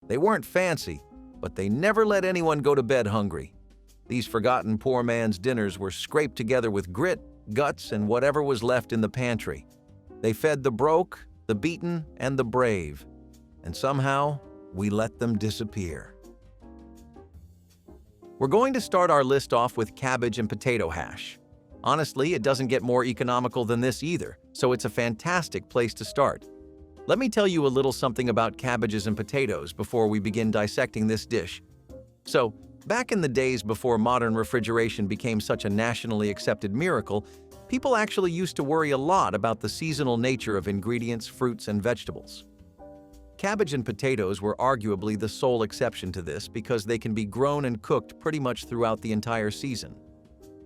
They weren't fancy, but they never let anyone go to bed hungry. These forgotten poor man's dinners were scraped together with grit, guts, and whatever was left in the pantry. They fed the broke, the beaten, and the brave. And somehow, we let them disappear. We're going to start our list off with cabbage and potato hash. Honestly, it doesn't get more economical than this either, so it's a fantastic place to start. Let me tell you a little something about cabbages and potatoes before we begin dissecting this dish. So, back in the days before modern refrigeration became such a nationally accepted miracle, people actually used to worry a lot about the seasonal nature of ingredients, fruits, and vegetables. Cabbage and potatoes were arguably the sole exception to this because they can be grown and cooked pretty much throughout the entire season.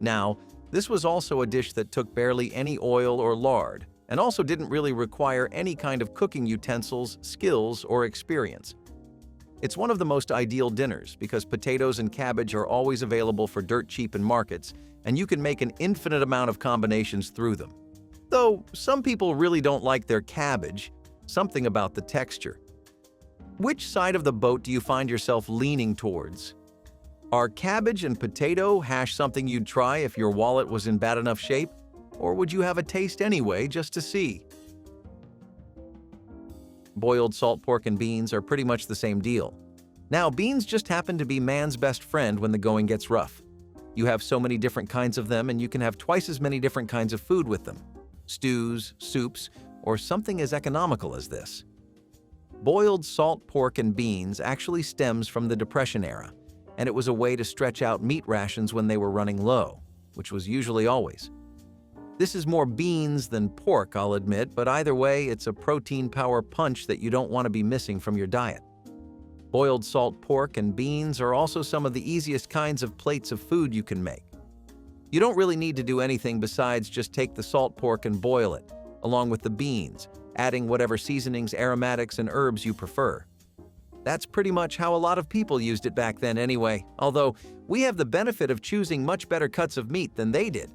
Now, this was also a dish that took barely any oil or lard, and also didn't really require any kind of cooking utensils, skills, or experience. It's one of the most ideal dinners because potatoes and cabbage are always available for dirt cheap in markets, and you can make an infinite amount of combinations through them. Though some people really don't like their cabbage, something about the texture. Which side of the boat do you find yourself leaning towards? Are cabbage and potato hash something you'd try if your wallet was in bad enough shape? Or would you have a taste anyway just to see? Boiled salt pork and beans are pretty much the same deal. Now, beans just happen to be man's best friend when the going gets rough. You have so many different kinds of them, and you can have twice as many different kinds of food with them. Stews, soups, or something as economical as this. Boiled salt pork and beans actually stems from the Depression era, and it was a way to stretch out meat rations when they were running low, which was usually always. This is more beans than pork, I'll admit, but either way, it's a protein power punch that you don't want to be missing from your diet. Boiled salt pork and beans are also some of the easiest kinds of plates of food you can make. You don't really need to do anything besides just take the salt pork and boil it, along with the beans, adding whatever seasonings, aromatics, and herbs you prefer. That's pretty much how a lot of people used it back then anyway, although we have the benefit of choosing much better cuts of meat than they did.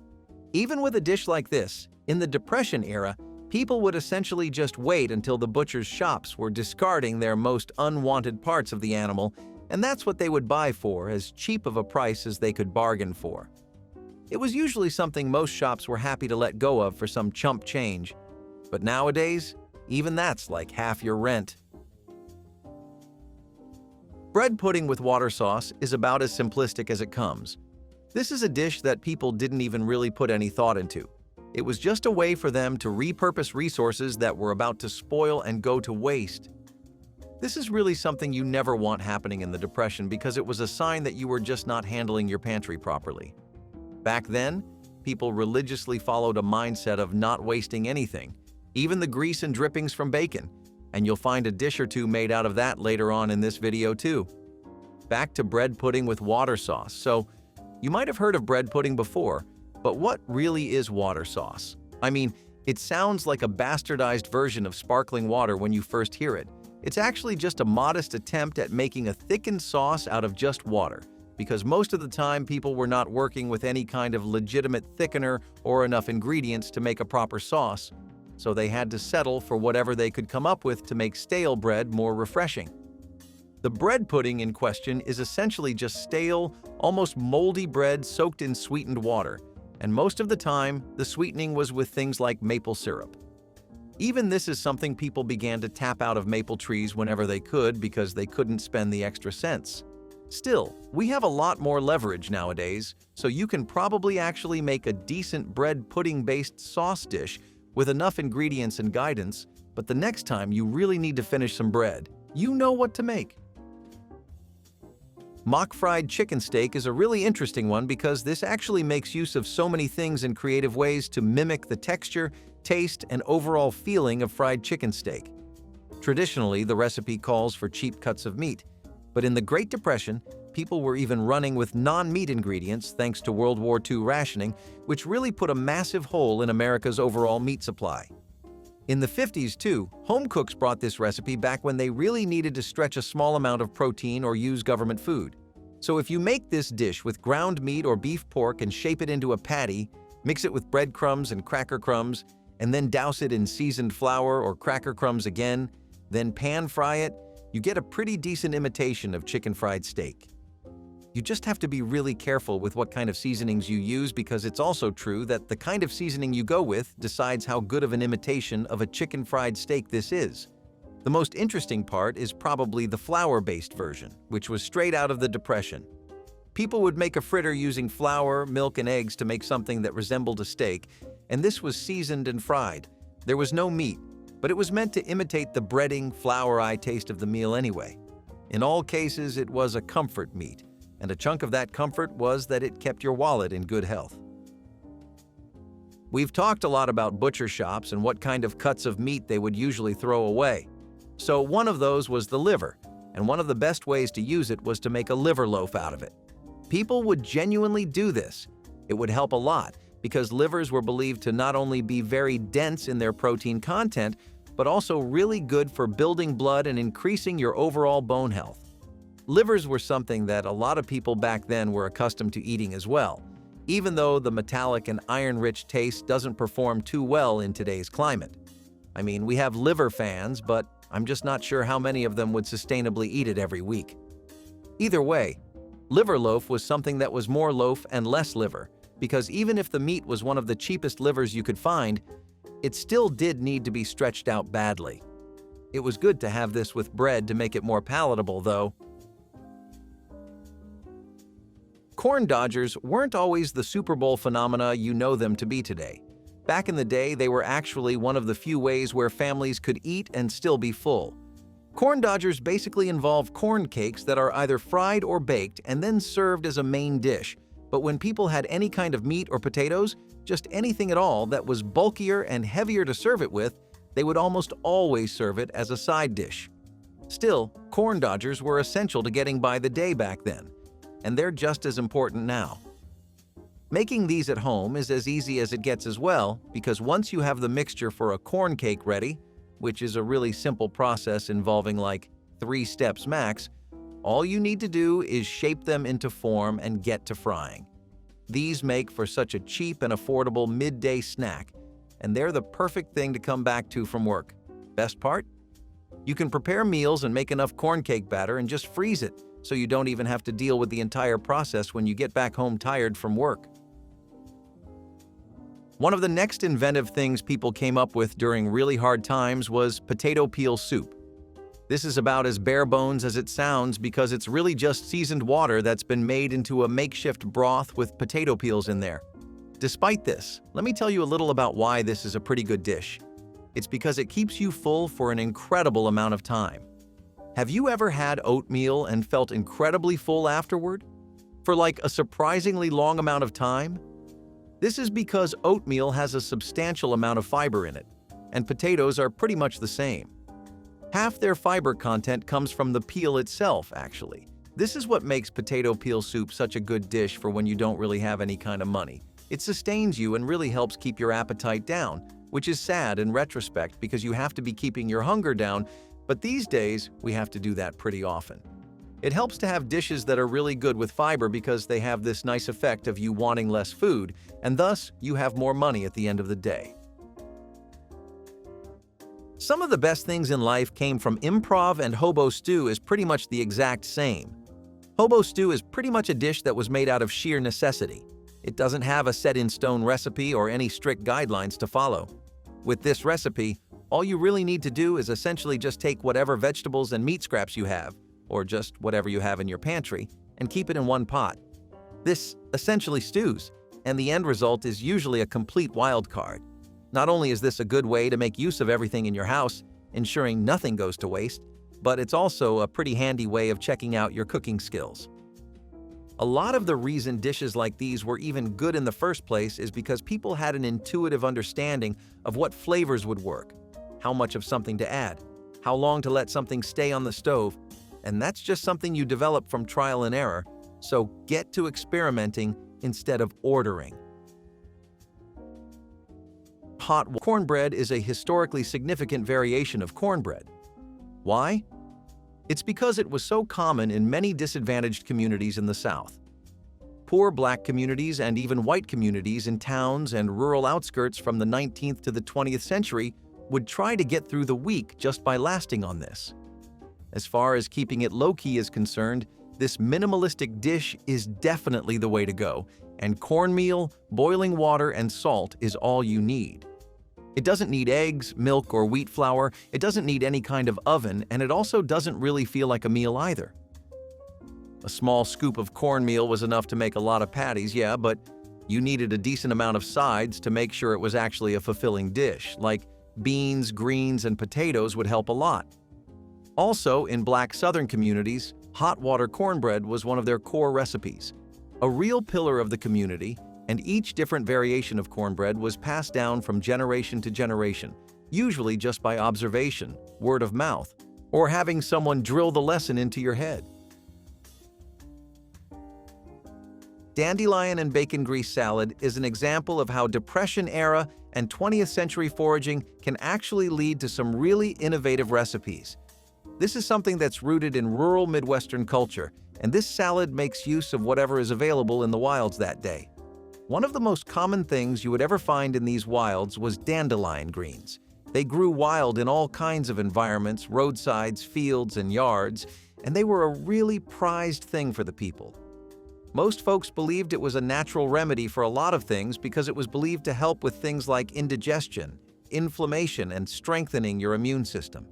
Even with a dish like this, in the Depression era, people would essentially just wait until the butcher's shops were discarding their most unwanted parts of the animal, and that's what they would buy for as cheap of a price as they could bargain for. It was usually something most shops were happy to let go of for some chump change. But nowadays, even that's like half your rent. Bread pudding with water sauce is about as simplistic as it comes. This is a dish that people didn't even really put any thought into. It was just a way for them to repurpose resources that were about to spoil and go to waste. This is really something you never want happening in the Depression because it was a sign that you were just not handling your pantry properly. Back then, people religiously followed a mindset of not wasting anything, even the grease and drippings from bacon, and you'll find a dish or two made out of that later on in this video too. Back to bread pudding with water sauce. So, you might have heard of bread pudding before, but what really is water sauce? I mean, it sounds like a bastardized version of sparkling water when you first hear it. It's actually just a modest attempt at making a thickened sauce out of just water, because most of the time people were not working with any kind of legitimate thickener or enough ingredients to make a proper sauce, so they had to settle for whatever they could come up with to make stale bread more refreshing. The bread pudding in question is essentially just stale, almost moldy bread soaked in sweetened water, and most of the time, the sweetening was with things like maple syrup. Even this is something people began to tap out of maple trees whenever they could because they couldn't spend the extra cents. Still, we have a lot more leverage nowadays, so you can probably actually make a decent bread pudding-based sauce dish with enough ingredients and guidance, but the next time you really need to finish some bread, you know what to make. Mock fried chicken steak is a really interesting one because this actually makes use of so many things in creative ways to mimic the texture, taste, and overall feeling of fried chicken steak. Traditionally, the recipe calls for cheap cuts of meat, but in the Great Depression, people were even running with non-meat ingredients thanks to World War II rationing, which really put a massive hole in America's overall meat supply. In the 50s, too, home cooks brought this recipe back when they really needed to stretch a small amount of protein or use government food. So if you make this dish with ground meat or beef pork and shape it into a patty, mix it with breadcrumbs and cracker crumbs, and then douse it in seasoned flour or cracker crumbs again, then pan fry it, you get a pretty decent imitation of chicken fried steak. You just have to be really careful with what kind of seasonings you use, because it's also true that the kind of seasoning you go with decides how good of an imitation of a chicken fried steak this is. The most interesting part is probably the flour-based version, which was straight out of the Depression. People would make a fritter using flour, milk, and eggs to make something that resembled a steak, and this was seasoned and fried. There was no meat, but it was meant to imitate the breading, flour-y taste of the meal anyway. In all cases, it was a comfort meat, and a chunk of that comfort was that it kept your wallet in good health. We've talked a lot about butcher shops and what kind of cuts of meat they would usually throw away. So one of those was the liver, and one of the best ways to use it was to make a liver loaf out of it. People would genuinely do this. It would help a lot, because livers were believed to not only be very dense in their protein content, but also really good for building blood and increasing your overall bone health. Livers were something that a lot of people back then were accustomed to eating as well, even though the metallic and iron-rich taste doesn't perform too well in today's climate. I mean, we have liver fans, but I'm just not sure how many of them would sustainably eat it every week. Either way, liver loaf was something that was more loaf and less liver, because even if the meat was one of the cheapest livers you could find, it still did need to be stretched out badly. It was good to have this with bread to make it more palatable, though. Corn dodgers weren't always the Super Bowl phenomena you know them to be today. Back in the day, they were actually one of the few ways where families could eat and still be full. Corn dodgers basically involve corn cakes that are either fried or baked and then served as a main dish. But when people had any kind of meat or potatoes, just anything at all that was bulkier and heavier to serve it with, they would almost always serve it as a side dish. Still, corn dodgers were essential to getting by the day back then, and they're just as important now. Making these at home is as easy as it gets as well, because once you have the mixture for a corn cake ready, which is a really simple process involving like 3 steps max, all you need to do is shape them into form and get to frying. These make for such a cheap and affordable midday snack, and they're the perfect thing to come back to from work. Best part? You can prepare meals and make enough corn cake batter and just freeze it, so you don't even have to deal with the entire process when you get back home tired from work. One of the next inventive things people came up with during really hard times was potato peel soup. This is about as bare bones as it sounds, because it's really just seasoned water that's been made into a makeshift broth with potato peels in there. Despite this, let me tell you a little about why this is a pretty good dish. It's because it keeps you full for an incredible amount of time. Have you ever had oatmeal and felt incredibly full afterward? For like a surprisingly long amount of time? This is because oatmeal has a substantial amount of fiber in it, and potatoes are pretty much the same. Half their fiber content comes from the peel itself, actually. This is what makes potato peel soup such a good dish for when you don't really have any kind of money. It sustains you and really helps keep your appetite down, which is sad in retrospect because you have to be keeping your hunger down, but these days we have to do that pretty often. It helps to have dishes that are really good with fiber because they have this nice effect of you wanting less food, and thus you have more money at the end of the day. Some of the best things in life came from improv, and hobo stew is pretty much the exact same. Hobo stew is pretty much a dish that was made out of sheer necessity. It doesn't have a set-in-stone recipe or any strict guidelines to follow. With this recipe, all you really need to do is essentially just take whatever vegetables and meat scraps you have, or just whatever you have in your pantry, and keep it in one pot. This essentially stews, and the end result is usually a complete wild card. Not only is this a good way to make use of everything in your house, ensuring nothing goes to waste, but it's also a pretty handy way of checking out your cooking skills. A lot of the reason dishes like these were even good in the first place is because people had an intuitive understanding of what flavors would work, how much of something to add, how long to let something stay on the stove, and that's just something you develop from trial and error, so get to experimenting instead of ordering. Hot cornbread is a historically significant variation of cornbread. Why? It's because it was so common in many disadvantaged communities in the South. Poor Black communities and even white communities in towns and rural outskirts from the 19th to the 20th century would try to get through the week just by lasting on this. As far as keeping it low-key is concerned, this minimalistic dish is definitely the way to go, and cornmeal, boiling water, and salt is all you need. It doesn't need eggs, milk, or wheat flour, it doesn't need any kind of oven, and it also doesn't really feel like a meal either. A small scoop of cornmeal was enough to make a lot of patties, yeah, but you needed a decent amount of sides to make sure it was actually a fulfilling dish, like beans, greens, and potatoes would help a lot. Also, in Black Southern communities, hot water cornbread was one of their core recipes. A real pillar of the community, and each different variation of cornbread was passed down from generation to generation, usually just by observation, word of mouth, or having someone drill the lesson into your head. Dandelion and bacon grease salad is an example of how Depression-era and 20th century foraging can actually lead to some really innovative recipes. This is something that's rooted in rural Midwestern culture, and this salad makes use of whatever is available in the wilds that day. One of the most common things you would ever find in these wilds was dandelion greens. They grew wild in all kinds of environments, roadsides, fields, and yards, and they were a really prized thing for the people. Most folks believed it was a natural remedy for a lot of things because it was believed to help with things like indigestion, inflammation, and strengthening your immune system.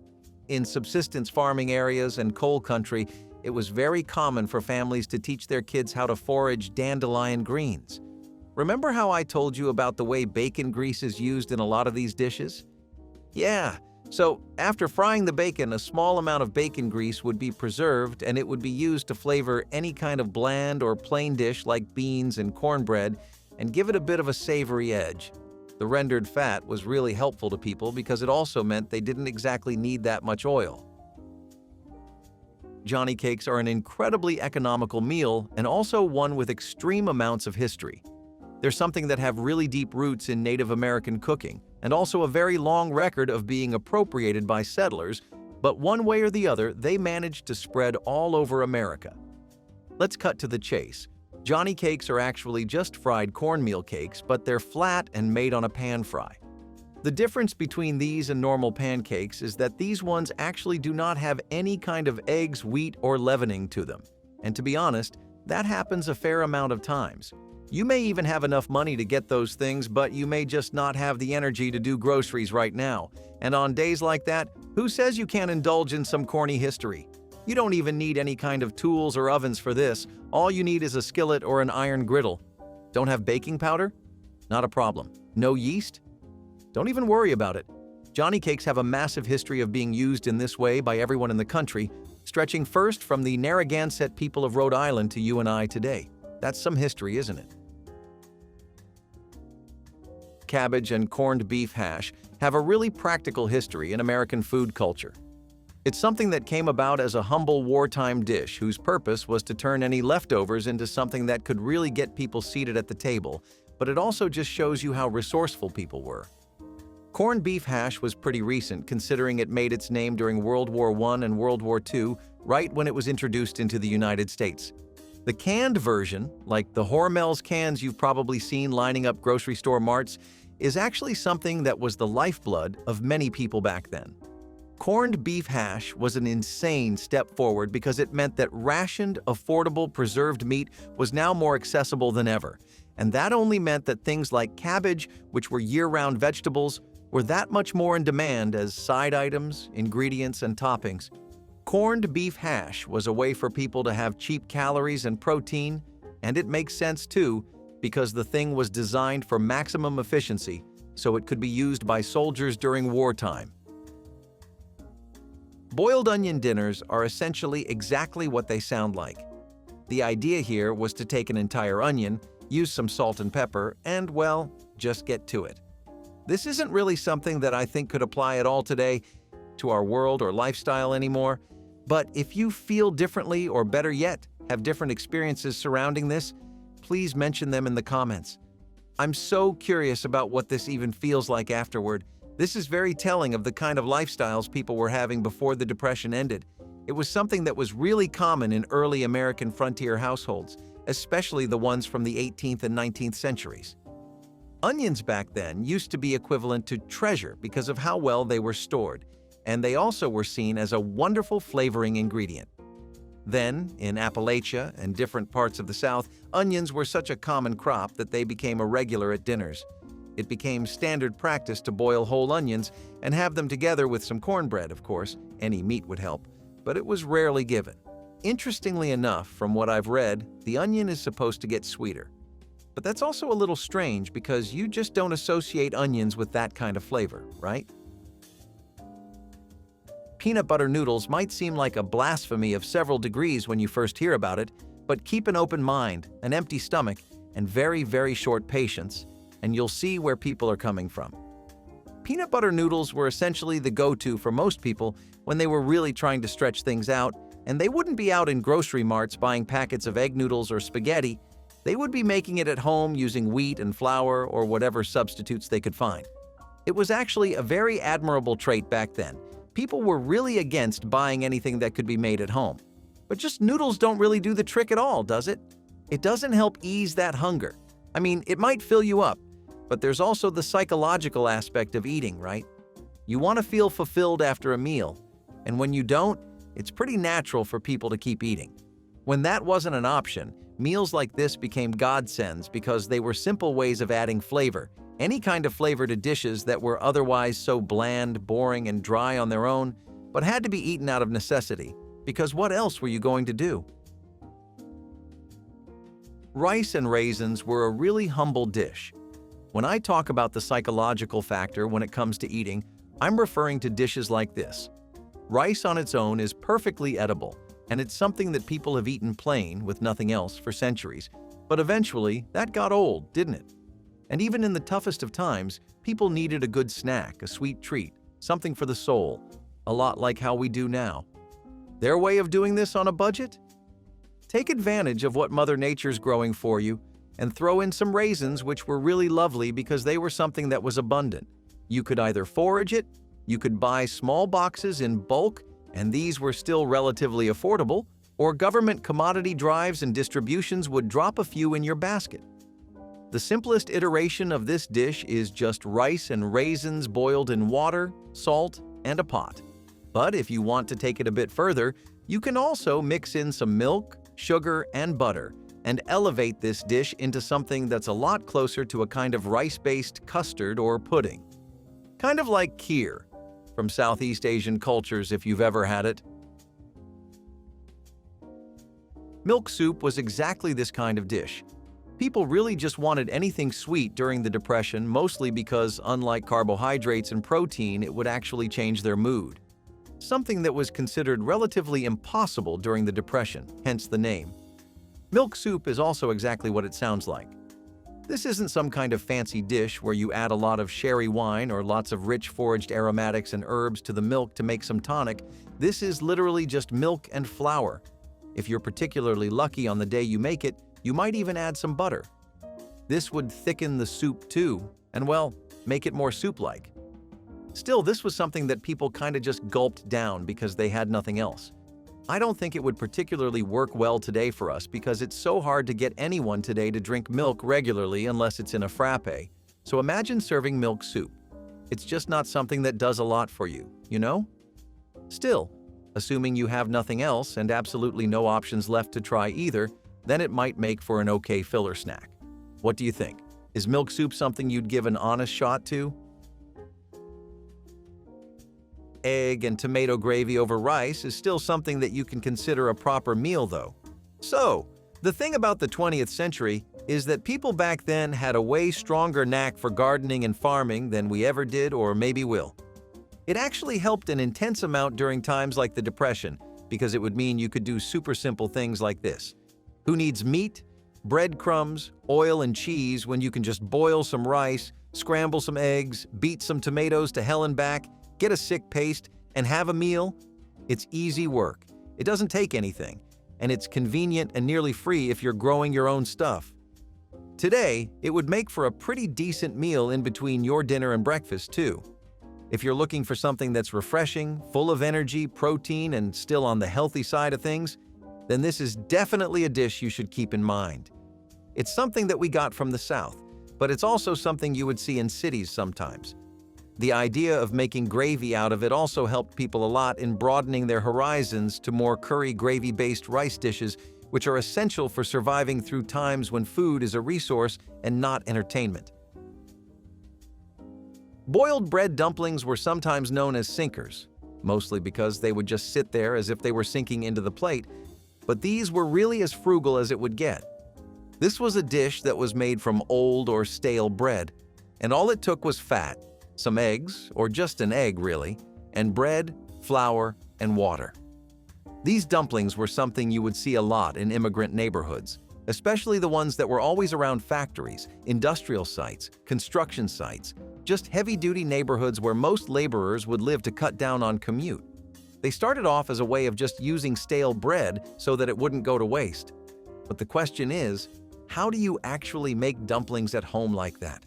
In subsistence farming areas and coal country, it was very common for families to teach their kids how to forage dandelion greens. Remember how I told you about the way bacon grease is used in a lot of these dishes? Yeah, so after frying the bacon, a small amount of bacon grease would be preserved and it would be used to flavor any kind of bland or plain dish like beans and cornbread and give it a bit of a savory edge. The rendered fat was really helpful to people because it also meant they didn't exactly need that much oil. Johnny cakes are an incredibly economical meal and also one with extreme amounts of history. They're something that have really deep roots in Native American cooking and also a very long record of being appropriated by settlers, but one way or the other, they managed to spread all over America. Let's cut to the chase. Johnny cakes are actually just fried cornmeal cakes, but they're flat and made on a pan fry. The difference between these and normal pancakes is that these ones actually do not have any kind of eggs, wheat, or leavening to them. And to be honest, that happens a fair amount of times. You may even have enough money to get those things, but you may just not have the energy to do groceries right now. And on days like that, who says you can't indulge in some corny history? You don't even need any kind of tools or ovens for this. All you need is a skillet or an iron griddle. Don't have baking powder? Not a problem. No yeast? Don't even worry about it. Johnny cakes have a massive history of being used in this way by everyone in the country, stretching first from the Narragansett people of Rhode Island to you and I today. That's some history, isn't it? Cabbage and corned beef hash have a really practical history in American food culture. It's something that came about as a humble wartime dish whose purpose was to turn any leftovers into something that could really get people seated at the table, but it also just shows you how resourceful people were. Corned beef hash was pretty recent, considering it made its name during World War I and World War II, right when it was introduced into the United States. The canned version, like the Hormel's cans you've probably seen lining up grocery store marts, is actually something that was the lifeblood of many people back then. Corned beef hash was an insane step forward because it meant that rationed, affordable, preserved meat was now more accessible than ever. And that only meant that things like cabbage, which were year-round vegetables, were that much more in demand as side items, ingredients, and toppings. Corned beef hash was a way for people to have cheap calories and protein, and it makes sense too, because the thing was designed for maximum efficiency, so it could be used by soldiers during wartime. Boiled onion dinners are essentially exactly what they sound like. The idea here was to take an entire onion, use some salt and pepper, and, well, just get to it. This isn't really something that I think could apply at all today to our world or lifestyle anymore, but if you feel differently or better yet, have different experiences surrounding this, please mention them in the comments. I'm so curious about what this even feels like afterward. This is very telling of the kind of lifestyles people were having before the Depression ended. It was something that was really common in early American frontier households, especially the ones from the 18th and 19th centuries. Onions back then used to be equivalent to treasure because of how well they were stored. and they also were seen as a wonderful flavoring ingredient. Then, in Appalachia and different parts of the South, onions were such a common crop that they became a regular at dinners. It became standard practice to boil whole onions and have them together with some cornbread, of course. Any meat would help, but it was rarely given. Interestingly enough, from what I've read, the onion is supposed to get sweeter. But that's also a little strange because you just don't associate onions with that kind of flavor, right? Peanut butter noodles might seem like a blasphemy of several degrees when you first hear about it, but keep an open mind, an empty stomach, and very, very short patience, and you'll see where people are coming from. Peanut butter noodles were essentially the go-to for most people when they were really trying to stretch things out, and they wouldn't be out in grocery marts buying packets of egg noodles or spaghetti. They would be making it at home using wheat and flour or whatever substitutes they could find. It was actually a very admirable trait back then. People were really against buying anything that could be made at home. But just noodles don't really do the trick at all, does it? It doesn't help ease that hunger. I mean, it might fill you up, but there's also the psychological aspect of eating, right? You want to feel fulfilled after a meal, and when you don't, it's pretty natural for people to keep eating. When that wasn't an option, meals like this became godsends because they were simple ways of adding flavor, any kind of flavor to dishes that were otherwise so bland, boring, and dry on their own, but had to be eaten out of necessity, because what else were you going to do? Rice and raisins were a really humble dish. When I talk about the psychological factor when it comes to eating, I'm referring to dishes like this. Rice on its own is perfectly edible, and it's something that people have eaten plain with nothing else for centuries. But eventually, that got old, didn't it? And even in the toughest of times, people needed a good snack, a sweet treat, something for the soul, a lot like how we do now. Their way of doing this on a budget? Take advantage of what Mother Nature's growing for you and throw in some raisins, which were really lovely because they were something that was abundant. You could either forage it, you could buy small boxes in bulk, and these were still relatively affordable, or government commodity drives and distributions would drop a few in your basket. The simplest iteration of this dish is just rice and raisins boiled in water, salt, and a pot. But if you want to take it a bit further, you can also mix in some milk, sugar, and butter, and elevate this dish into something that's a lot closer to a kind of rice-based custard or pudding. Kind of like kheer from Southeast Asian cultures if you've ever had it. Milk soup was exactly this kind of dish. People really just wanted anything sweet during the Depression, mostly because, unlike carbohydrates and protein, it would actually change their mood. Something that was considered relatively impossible during the Depression, hence the name. Milk soup is also exactly what it sounds like. This isn't some kind of fancy dish where you add a lot of sherry wine or lots of rich foraged aromatics and herbs to the milk to make some tonic. This is literally just milk and flour. If you're particularly lucky on the day you make it, you might even add some butter. This would thicken the soup too, and well, make it more soup-like. Still, this was something that people kind of just gulped down because they had nothing else. I don't think it would particularly work well today for us because it's so hard to get anyone today to drink milk regularly unless it's in a frappe. So imagine serving milk soup. It's just not something that does a lot for you, you know? Still, assuming you have nothing else and absolutely no options left to try either, then it might make for an okay filler snack. What do you think? Is milk soup something you'd give an honest shot to? Egg and tomato gravy over rice is still something that you can consider a proper meal, though. So, the thing about the 20th century is that people back then had a way stronger knack for gardening and farming than we ever did or maybe will. It actually helped an intense amount during times like the Depression because it would mean you could do super simple things like this. Who needs meat, breadcrumbs, oil, and cheese when you can just boil some rice, scramble some eggs, beat some tomatoes to hell and back, get a sick paste, and have a meal? It's easy work. It doesn't take anything, and it's convenient and nearly free if you're growing your own stuff. Today, it would make for a pretty decent meal in between your dinner and breakfast, too. If you're looking for something that's refreshing, full of energy, protein, and still on the healthy side of things, then this is definitely a dish you should keep in mind. It's something that we got from the South, but it's also something you would see in cities sometimes. The idea of making gravy out of it also helped people a lot in broadening their horizons to more curry gravy-based rice dishes, which are essential for surviving through times when food is a resource and not entertainment. Boiled bread dumplings were sometimes known as sinkers, mostly because they would just sit there as if they were sinking into the plate, but these were really as frugal as it would get. This was a dish that was made from old or stale bread, and all it took was fat, some eggs, or just an egg really, and bread, flour, and water. These dumplings were something you would see a lot in immigrant neighborhoods, especially the ones that were always around factories, industrial sites, construction sites, just heavy-duty neighborhoods where most laborers would live to cut down on commute. They started off as a way of just using stale bread so that it wouldn't go to waste. But the question is, how do you actually make dumplings at home like that?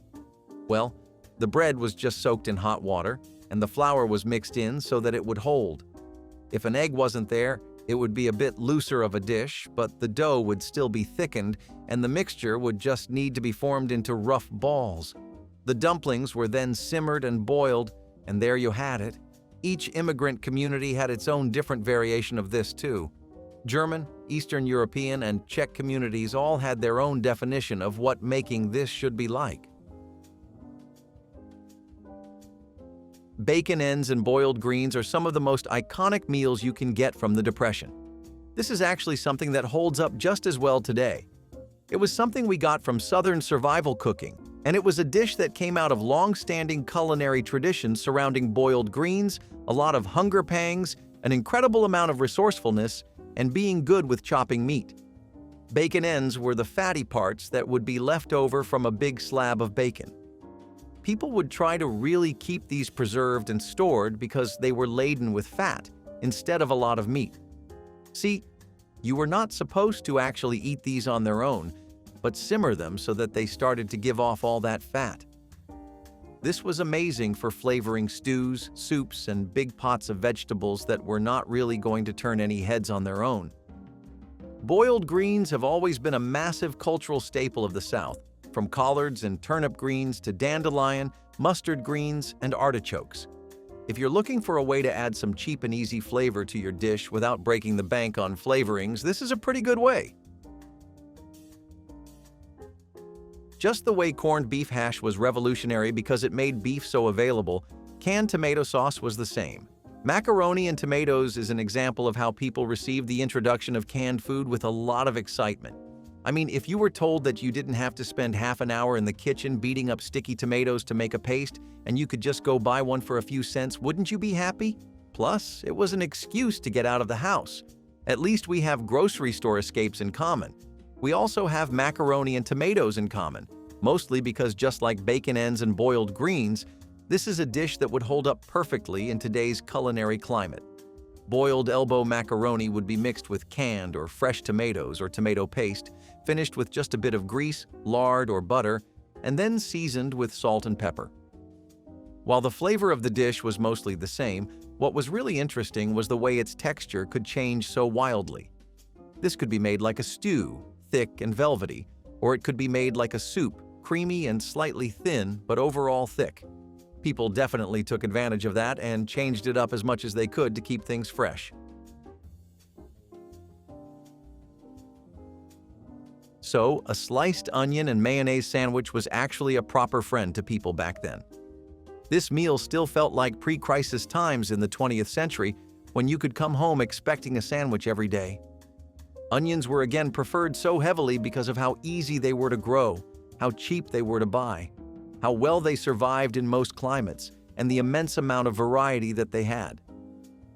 Well, the bread was just soaked in hot water, and the flour was mixed in so that it would hold. If an egg wasn't there, it would be a bit looser of a dish, but the dough would still be thickened, and the mixture would just need to be formed into rough balls. The dumplings were then simmered and boiled, and there you had it. Each immigrant community had its own different variation of this too. German, Eastern European, and Czech communities all had their own definition of what making this should be like. Bacon ends and boiled greens are some of the most iconic meals you can get from the Depression. This is actually something that holds up just as well today. It was something we got from Southern survival cooking, and it was a dish that came out of long-standing culinary traditions surrounding boiled greens, a lot of hunger pangs, an incredible amount of resourcefulness, and being good with chopping meat. Bacon ends were the fatty parts that would be left over from a big slab of bacon. People would try to really keep these preserved and stored because they were laden with fat instead of a lot of meat. See, you were not supposed to actually eat these on their own, but simmer them so that they started to give off all that fat. This was amazing for flavoring stews, soups, and big pots of vegetables that were not really going to turn any heads on their own. Boiled greens have always been a massive cultural staple of the South, from collards and turnip greens to dandelion, mustard greens, and artichokes. If you're looking for a way to add some cheap and easy flavor to your dish without breaking the bank on flavorings, this is a pretty good way. Just the way corned beef hash was revolutionary because it made beef so available, canned tomato sauce was the same. Macaroni and tomatoes is an example of how people received the introduction of canned food with a lot of excitement. I mean, if you were told that you didn't have to spend half an hour in the kitchen beating up sticky tomatoes to make a paste, and you could just go buy one for a few cents, wouldn't you be happy? Plus, it was an excuse to get out of the house. At least we have grocery store escapes in common. We also have macaroni and tomatoes in common, mostly because just like bacon ends and boiled greens, this is a dish that would hold up perfectly in today's culinary climate. Boiled elbow macaroni would be mixed with canned or fresh tomatoes or tomato paste, finished with just a bit of grease, lard, or butter, and then seasoned with salt and pepper. While the flavor of the dish was mostly the same, what was really interesting was the way its texture could change so wildly. This could be made like a stew, thick and velvety, or it could be made like a soup, creamy and slightly thin, but overall thick. People definitely took advantage of that and changed it up as much as they could to keep things fresh. So, a sliced onion and mayonnaise sandwich was actually a proper friend to people back then. This meal still felt like pre-crisis times in the 20th century when you could come home expecting a sandwich every day. Onions were again preferred so heavily because of how easy they were to grow, how cheap they were to buy, how well they survived in most climates, and the immense amount of variety that they had.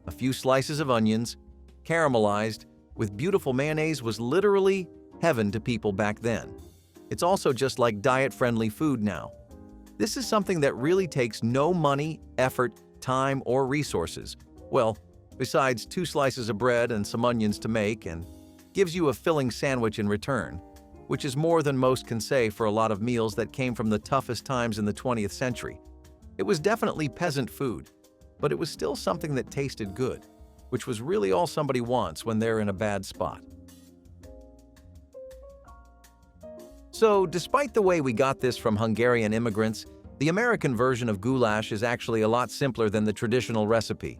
A few slices of onions, caramelized, with beautiful mayonnaise was literally heaven to people back then. It's also just like diet-friendly food now. This is something that really takes no money, effort, time, or resources. Well, besides 2 slices of bread and some onions to make, and gives you a filling sandwich in return, which is more than most can say for a lot of meals that came from the toughest times in the 20th century. It was definitely peasant food, but it was still something that tasted good, which was really all somebody wants when they're in a bad spot. So, despite the way we got this from Hungarian immigrants, The American version of goulash is actually a lot simpler than the traditional recipe.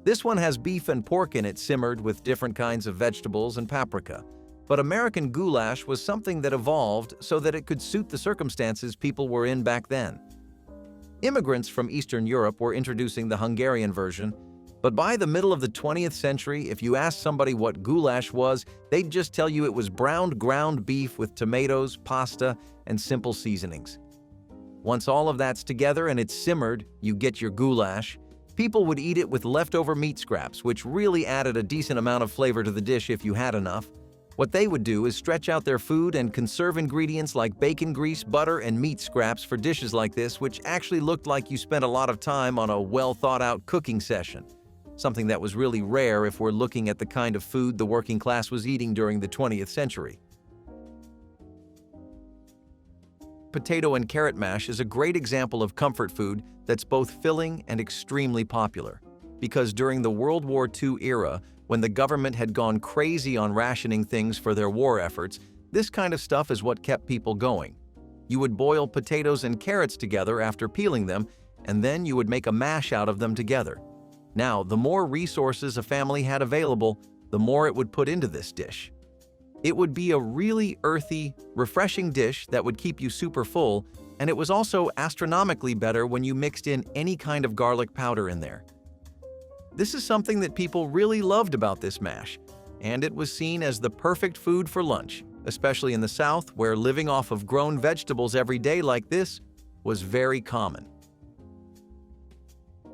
This one has beef and pork in it simmered with different kinds of vegetables and paprika. But American goulash was something that evolved so that it could suit the circumstances people were in back then. Immigrants from Eastern Europe were introducing the Hungarian version, but by the middle of the 20th century, if you asked somebody what goulash was, they'd just tell you it was browned ground beef with tomatoes, pasta, and simple seasonings. Once all of that's together and it's simmered, you get your goulash. People would eat it with leftover meat scraps, which really added a decent amount of flavor to the dish if you had enough. What they would do is stretch out their food and conserve ingredients like bacon grease, butter, and meat scraps for dishes like this, which actually looked like you spent a lot of time on a well-thought-out cooking session. Something that was really rare if we're looking at the kind of food the working class was eating during the 20th century. Potato and carrot mash is a great example of comfort food that's both filling and extremely popular. Because during the World War II era, when the government had gone crazy on rationing things for their war efforts, this kind of stuff is what kept people going. You would boil potatoes and carrots together after peeling them, and then you would make a mash out of them together. Now, the more resources a family had available, the more it would put into this dish. It would be a really earthy, refreshing dish that would keep you super full, and it was also astronomically better when you mixed in any kind of garlic powder in there. This is something that people really loved about this mash, and it was seen as the perfect food for lunch, especially in the South, where living off of grown vegetables every day like this was very common.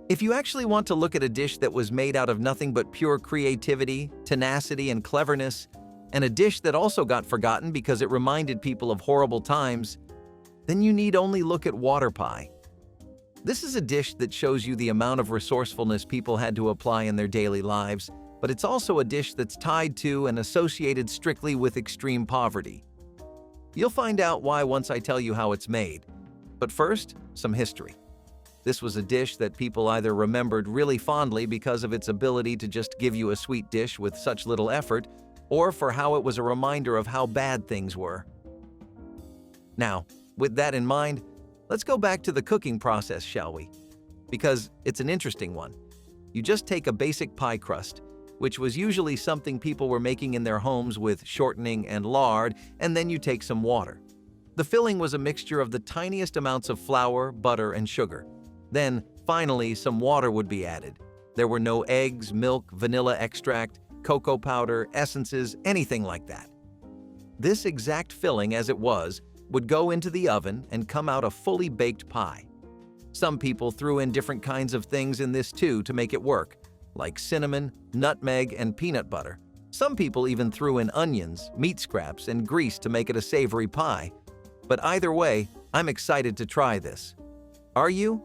If you actually want to look at a dish that was made out of nothing but pure creativity, tenacity, and cleverness, and a dish that also got forgotten because it reminded people of horrible times, then you need only look at water pie. This is a dish that shows you the amount of resourcefulness people had to apply in their daily lives, but it's also a dish that's tied to and associated strictly with extreme poverty. You'll find out why once I tell you how it's made. But first, some history. This was a dish that people either remembered really fondly because of its ability to just give you a sweet dish with such little effort, or for how it was a reminder of how bad things were. Now, with that in mind, let's go back to the cooking process, shall we? Because it's an interesting one. You just take a basic pie crust, which was usually something people were making in their homes with shortening and lard, and then you take some water. The filling was a mixture of the tiniest amounts of flour, butter, and sugar. Then, finally, some water would be added. There were no eggs, milk, vanilla extract, cocoa powder, essences, anything like that. This exact filling, as it was, would go into the oven and come out a fully baked pie. Some people threw in different kinds of things in this too to make it work, like cinnamon, nutmeg, and peanut butter. Some people even threw in onions, meat scraps, and grease to make it a savory pie. But either way, I'm excited to try this. Are you?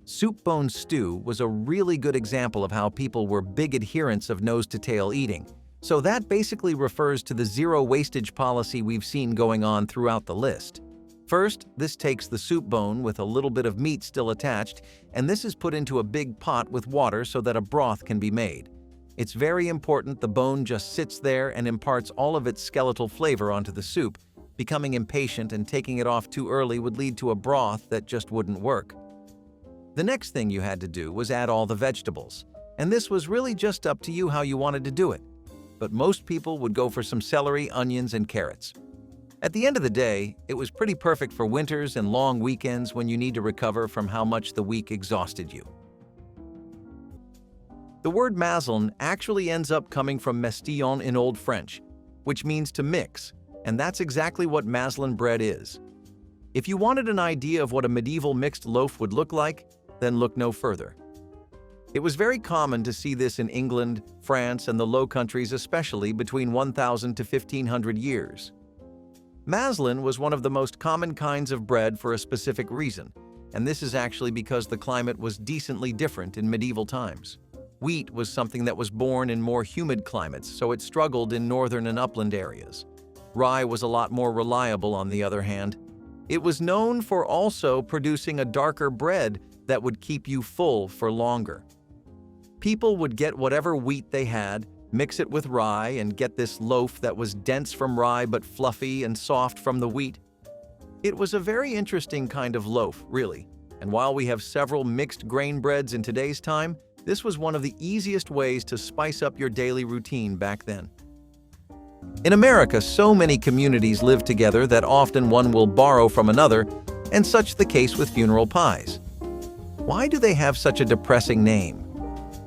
Soup bone stew was a really good example of how people were big adherents of nose-to-tail eating. So that basically refers to the zero wastage policy we've seen going on throughout the list. First, this takes the soup bone with a little bit of meat still attached, and this is put into a big pot with water so that a broth can be made. It's very important the bone just sits there and imparts all of its skeletal flavor onto the soup. Becoming impatient and taking it off too early would lead to a broth that just wouldn't work. The next thing you had to do was add all the vegetables, and this was really just up to you how you wanted to do it. But most people would go for some celery, onions, and carrots. At the end of the day, it was pretty perfect for winters and long weekends when you need to recover from how much the week exhausted you. The word mazlin actually ends up coming from mestillon in Old French, which means to mix, and that's exactly what mazlin bread is. If you wanted an idea of what a medieval mixed loaf would look like, then look no further. It was very common to see this in England, France, and the Low Countries, especially between 1000 to 1500 years. Mazlin was one of the most common kinds of bread for a specific reason, and this is actually because the climate was decently different in medieval times. Wheat was something that was born in more humid climates, so it struggled in northern and upland areas. Rye was a lot more reliable, on the other hand. It was known for also producing a darker bread that would keep you full for longer. People would get whatever wheat they had, mix it with rye, and get this loaf that was dense from rye but fluffy and soft from the wheat. It was a very interesting kind of loaf, really. And while we have several mixed grain breads in today's time, this was one of the easiest ways to spice up your daily routine back then. In America, so many communities live together that often one will borrow from another, and such the case with funeral pies. Why do they have such a depressing name?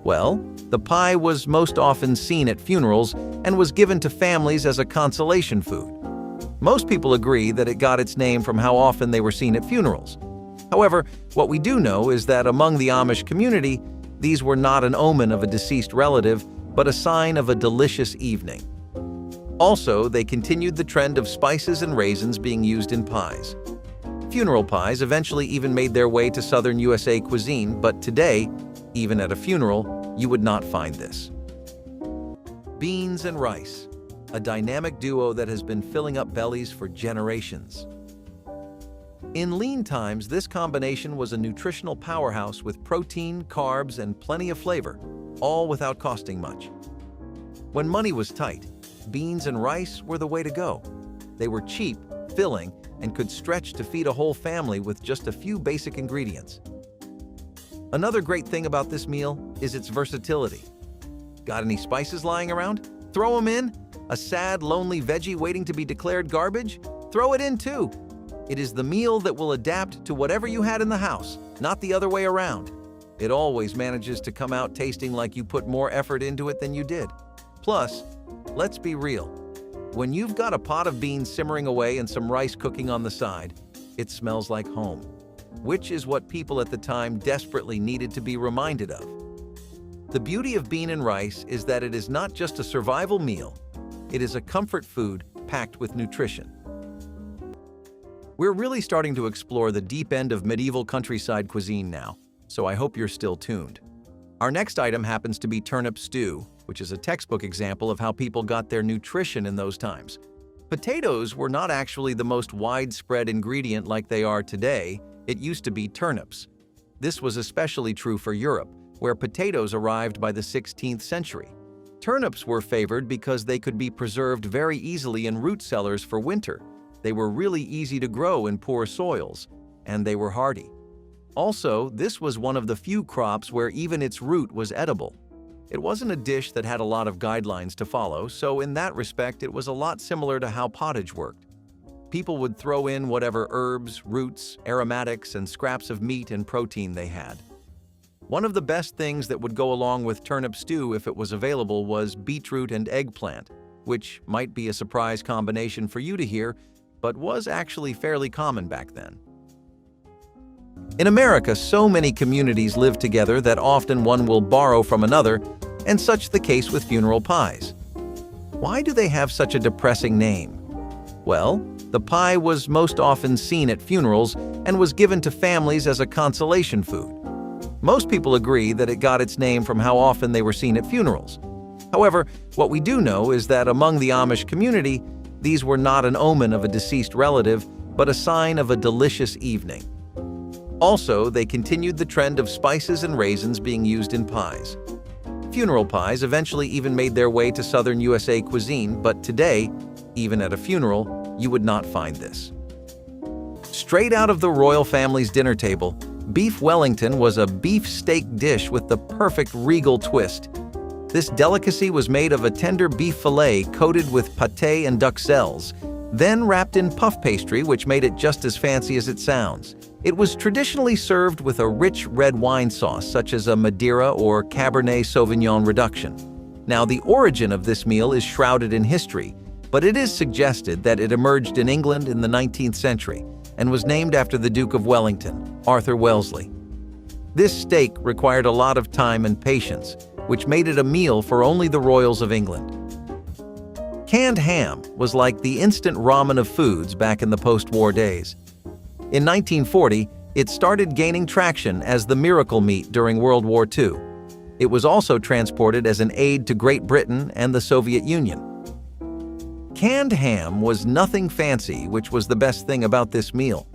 Well, the pie was most often seen at funerals and was given to families as a consolation food. Most people agree that it got its name from how often they were seen at funerals. However, what we do know is that among the Amish community, these were not an omen of a deceased relative, but a sign of a delicious evening. Also, they continued the trend of spices and raisins being used in pies. Funeral pies eventually even made their way to southern USA cuisine, but today, even at a funeral, you would not find this. Beans and rice, a dynamic duo that has been filling up bellies for generations. In lean times, this combination was a nutritional powerhouse with protein, carbs, and plenty of flavor, all without costing much. When money was tight, beans and rice were the way to go. They were cheap, filling, and could stretch to feed a whole family with just a few basic ingredients. Another great thing about this meal is its versatility. Got any spices lying around? Throw them in. A sad, lonely veggie waiting to be declared garbage? Throw it in too. It is the meal that will adapt to whatever you had in the house, not the other way around. It always manages to come out tasting like you put more effort into it than you did. Plus, let's be real. When you've got a pot of beans simmering away and some rice cooking on the side, it smells like home, which is what people at the time desperately needed to be reminded of. The beauty of bean and rice is that it is not just a survival meal, it is a comfort food packed with nutrition. We're really starting to explore the deep end of medieval countryside cuisine now, so I hope you're still tuned. Our next item happens to be turnip stew, which is a textbook example of how people got their nutrition in those times. Potatoes were not actually the most widespread ingredient like they are today. It used to be turnips. This was especially true for Europe, where potatoes arrived by the 16th century. Turnips were favored because they could be preserved very easily in root cellars for winter. They were really easy to grow in poor soils, and they were hardy. Also, this was one of the few crops where even its root was edible. It wasn't a dish that had a lot of guidelines to follow, so in that respect it was a lot similar to how pottage worked. People would throw in whatever herbs, roots, aromatics, and scraps of meat and protein they had. One of the best things that would go along with turnip stew if it was available was beetroot and eggplant, which might be a surprise combination for you to hear, but was actually fairly common back then. In America, so many communities live together that often one will borrow from another, and such the case with funeral pies. Why do they have such a depressing name? Well, the pie was most often seen at funerals and was given to families as a consolation food. Most people agree that it got its name from how often they were seen at funerals. However, what we do know is that among the Amish community, these were not an omen of a deceased relative, but a sign of a delicious evening. Also, they continued the trend of spices and raisins being used in pies. Funeral pies eventually even made their way to southern USA cuisine, but today, even at a funeral, you would not find this. Straight out of the royal family's dinner table, beef Wellington was a beef steak dish with the perfect regal twist. This delicacy was made of a tender beef fillet coated with pâté and duxelles, then wrapped in puff pastry, which made it just as fancy as it sounds. It was traditionally served with a rich red wine sauce, such as a Madeira or Cabernet Sauvignon reduction. Now, the origin of this meal is shrouded in history, but it is suggested that it emerged in England in the 19th century and was named after the Duke of Wellington, Arthur Wellesley. This steak required a lot of time and patience, which made it a meal for only the royals of England. Canned ham was like the instant ramen of foods back in the post-war days. In 1940, it started gaining traction as the miracle meat during World War II. It was also transported as an aid to Great Britain and the Soviet Union. Canned ham was nothing fancy, which was the best thing about this meal.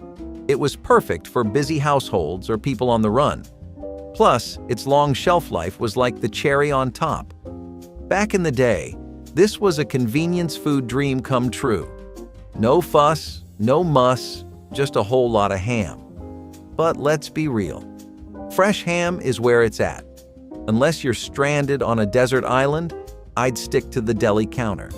It was perfect for busy households or people on the run. Plus, its long shelf life was like the cherry on top. Back in the day, this was a convenience food dream come true. No fuss, no muss, just a whole lot of ham. But let's be real. Fresh ham is where it's at. Unless you're stranded on a desert island, I'd stick to the deli counter.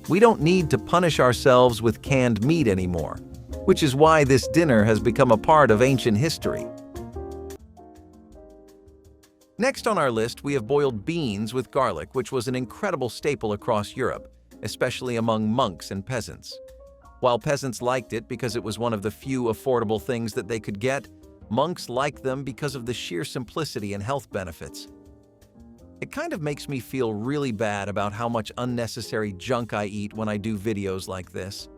We don't need to punish ourselves with canned meat anymore, which is why this dinner has become a part of ancient history. Next on our list, we have boiled beans with garlic, which was an incredible staple across Europe, especially among monks and peasants. While peasants liked it because it was one of the few affordable things that they could get, monks liked them because of the sheer simplicity and health benefits. It kind of makes me feel really bad about how much unnecessary junk I eat when I do videos like this.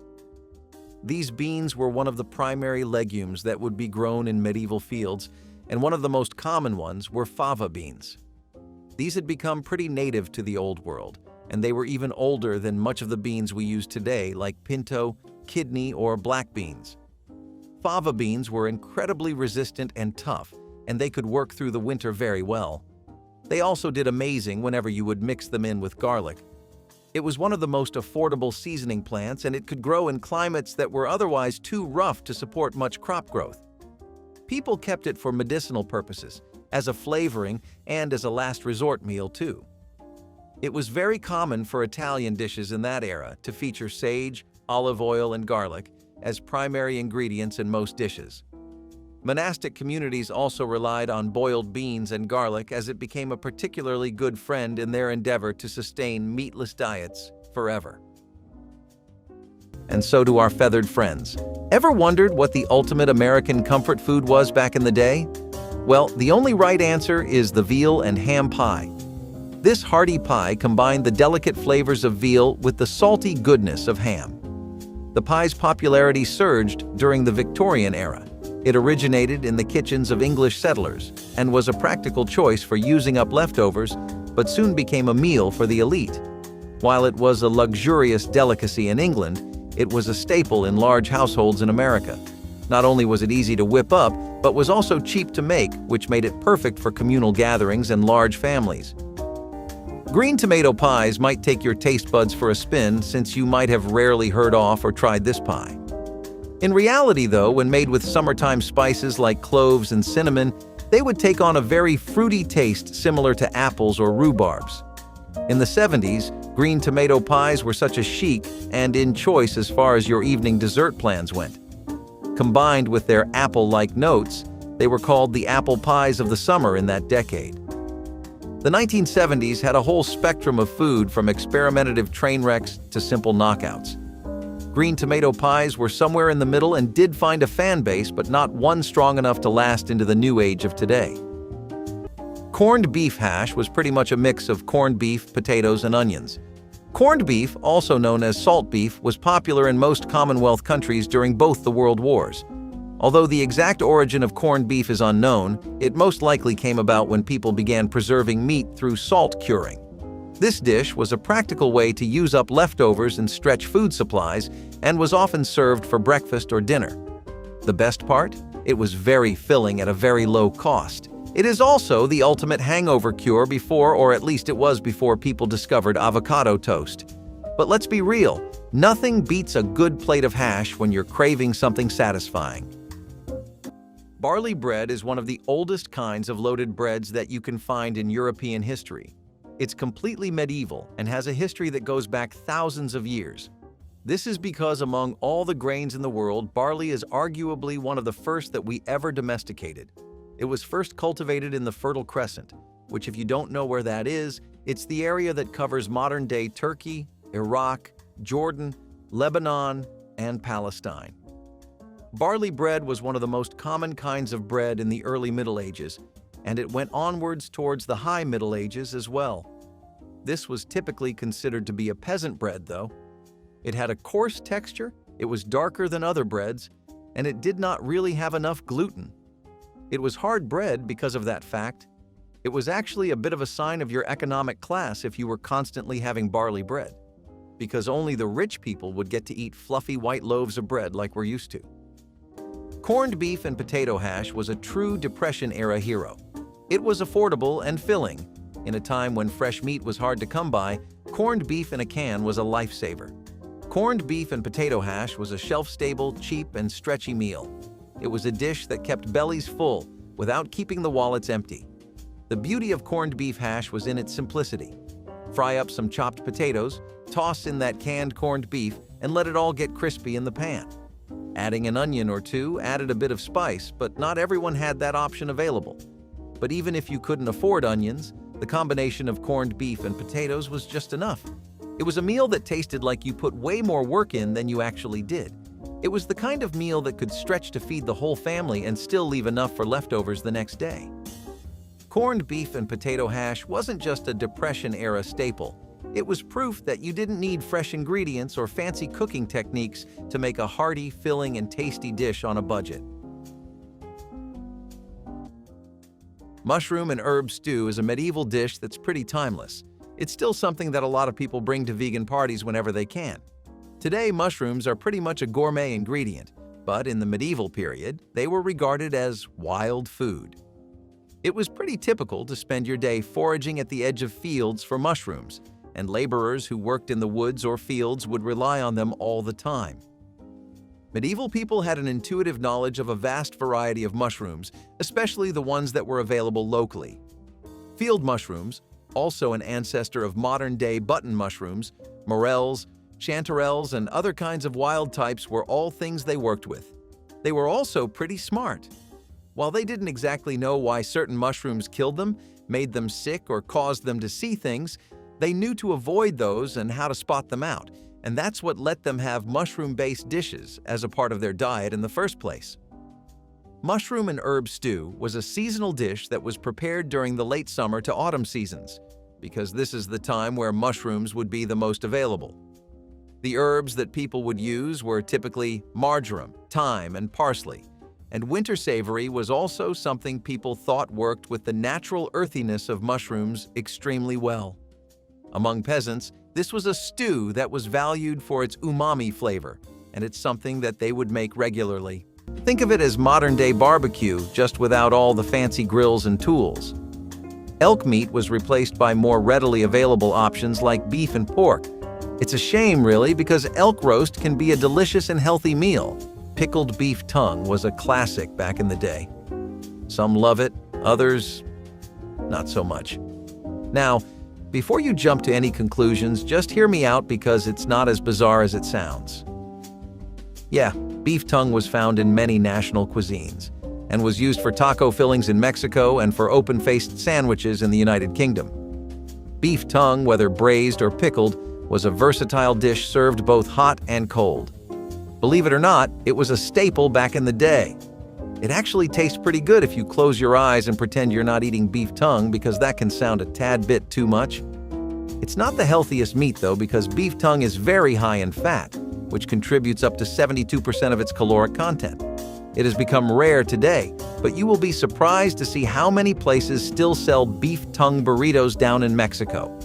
These beans were one of the primary legumes that would be grown in medieval fields, and one of the most common ones were fava beans. These had become pretty native to the Old World, and they were even older than much of the beans we use today, like pinto, kidney, or black beans. Fava beans were incredibly resistant and tough, and they could work through the winter very well. They also did amazing whenever you would mix them in with garlic. It was one of the most affordable seasoning plants, and it could grow in climates that were otherwise too rough to support much crop growth. People kept it for medicinal purposes, as a flavoring, and as a last resort meal too. It was very common for Italian dishes in that era to feature sage, olive oil, and garlic as primary ingredients in most dishes. Monastic communities also relied on boiled beans and garlic as it became a particularly good friend in their endeavor to sustain meatless diets forever. And so do our feathered friends. Ever wondered what the ultimate American comfort food was back in the day? Well, the only right answer is the veal and ham pie. This hearty pie combined the delicate flavors of veal with the salty goodness of ham. The pie's popularity surged during the Victorian era. It originated in the kitchens of English settlers and was a practical choice for using up leftovers, but soon became a meal for the elite. While it was a luxurious delicacy in England, it was a staple in large households in America. Not only was it easy to whip up, but was also cheap to make, which made it perfect for communal gatherings and large families. Green tomato pies might take your taste buds for a spin, since you might have rarely heard of or tried this pie. In reality, though, when made with summertime spices like cloves and cinnamon, they would take on a very fruity taste similar to apples or rhubarbs. In the 70s, green tomato pies were such a chic and in choice as far as your evening dessert plans went. Combined with their apple-like notes, they were called the apple pies of the summer in that decade. The 1970s had a whole spectrum of food, from experimentative train wrecks to simple knockouts. Green tomato pies were somewhere in the middle and did find a fan base, but not one strong enough to last into the new age of today. Corned beef hash was pretty much a mix of corned beef, potatoes, and onions. Corned beef, also known as salt beef, was popular in most Commonwealth countries during both the World Wars. Although the exact origin of corned beef is unknown, it most likely came about when people began preserving meat through salt curing. This dish was a practical way to use up leftovers and stretch food supplies, and was often served for breakfast or dinner. The best part? It was very filling at a very low cost. It is also the ultimate hangover cure before, or at least it was before, people discovered avocado toast. But let's be real, nothing beats a good plate of hash when you're craving something satisfying. Barley bread is one of the oldest kinds of loaded breads that you can find in European history. It's completely medieval and has a history that goes back thousands of years. This is because among all the grains in the world, barley is arguably one of the first that we ever domesticated. It was first cultivated in the Fertile Crescent, which, if you don't know where that is, it's the area that covers modern-day Turkey, Iraq, Jordan, Lebanon, and Palestine. Barley bread was one of the most common kinds of bread in the early Middle Ages, and it went onwards towards the High Middle Ages as well. This was typically considered to be a peasant bread, though. It had a coarse texture, it was darker than other breads, and it did not really have enough gluten. It was hard bread because of that fact. It was actually a bit of a sign of your economic class if you were constantly having barley bread, because only the rich people would get to eat fluffy white loaves of bread like we're used to. Corned beef and potato hash was a true Depression-era hero. It was affordable and filling. In a time when fresh meat was hard to come by, corned beef in a can was a lifesaver. Corned beef and potato hash was a shelf-stable, cheap, and stretchy meal. It was a dish that kept bellies full without keeping the wallets empty. The beauty of corned beef hash was in its simplicity. Fry up some chopped potatoes, toss in that canned corned beef, and let it all get crispy in the pan. Adding an onion or two added a bit of spice, but not everyone had that option available. But even if you couldn't afford onions, the combination of corned beef and potatoes was just enough. It was a meal that tasted like you put way more work in than you actually did. It was the kind of meal that could stretch to feed the whole family and still leave enough for leftovers the next day. Corned beef and potato hash wasn't just a Depression-era staple. It was proof that you didn't need fresh ingredients or fancy cooking techniques to make a hearty, filling, and tasty dish on a budget. Mushroom and herb stew is a medieval dish that's pretty timeless. It's still something that a lot of people bring to vegan parties whenever they can. Today, mushrooms are pretty much a gourmet ingredient, but in the medieval period, they were regarded as wild food. It was pretty typical to spend your day foraging at the edge of fields for mushrooms, and laborers who worked in the woods or fields would rely on them all the time. Medieval people had an intuitive knowledge of a vast variety of mushrooms, especially the ones that were available locally. Field mushrooms, also an ancestor of modern-day button mushrooms, morels, chanterelles, and other kinds of wild types were all things they worked with. They were also pretty smart. While they didn't exactly know why certain mushrooms killed them, made them sick, or caused them to see things, they knew to avoid those and how to spot them out, and that's what let them have mushroom-based dishes as a part of their diet in the first place. Mushroom and herb stew was a seasonal dish that was prepared during the late summer to autumn seasons, because this is the time where mushrooms would be the most available. The herbs that people would use were typically marjoram, thyme, and parsley, and winter savory was also something people thought worked with the natural earthiness of mushrooms extremely well. Among peasants, this was a stew that was valued for its umami flavor, and it's something that they would make regularly. Think of it as modern-day barbecue, just without all the fancy grills and tools. Elk meat was replaced by more readily available options like beef and pork. It's a shame, really, because elk roast can be a delicious and healthy meal. Pickled beef tongue was a classic back in the day. Some love it, others not so much. Now, before you jump to any conclusions, just hear me out because it's not as bizarre as it sounds. Yeah, beef tongue was found in many national cuisines and was used for taco fillings in Mexico and for open-faced sandwiches in the United Kingdom. Beef tongue, whether braised or pickled, was a versatile dish served both hot and cold. Believe it or not, it was a staple back in the day. It actually tastes pretty good if you close your eyes and pretend you're not eating beef tongue, because that can sound a tad bit too much. It's not the healthiest meat though, because beef tongue is very high in fat, which contributes up to 72% of its caloric content. It has become rare today, but you will be surprised to see how many places still sell beef tongue burritos down in Mexico.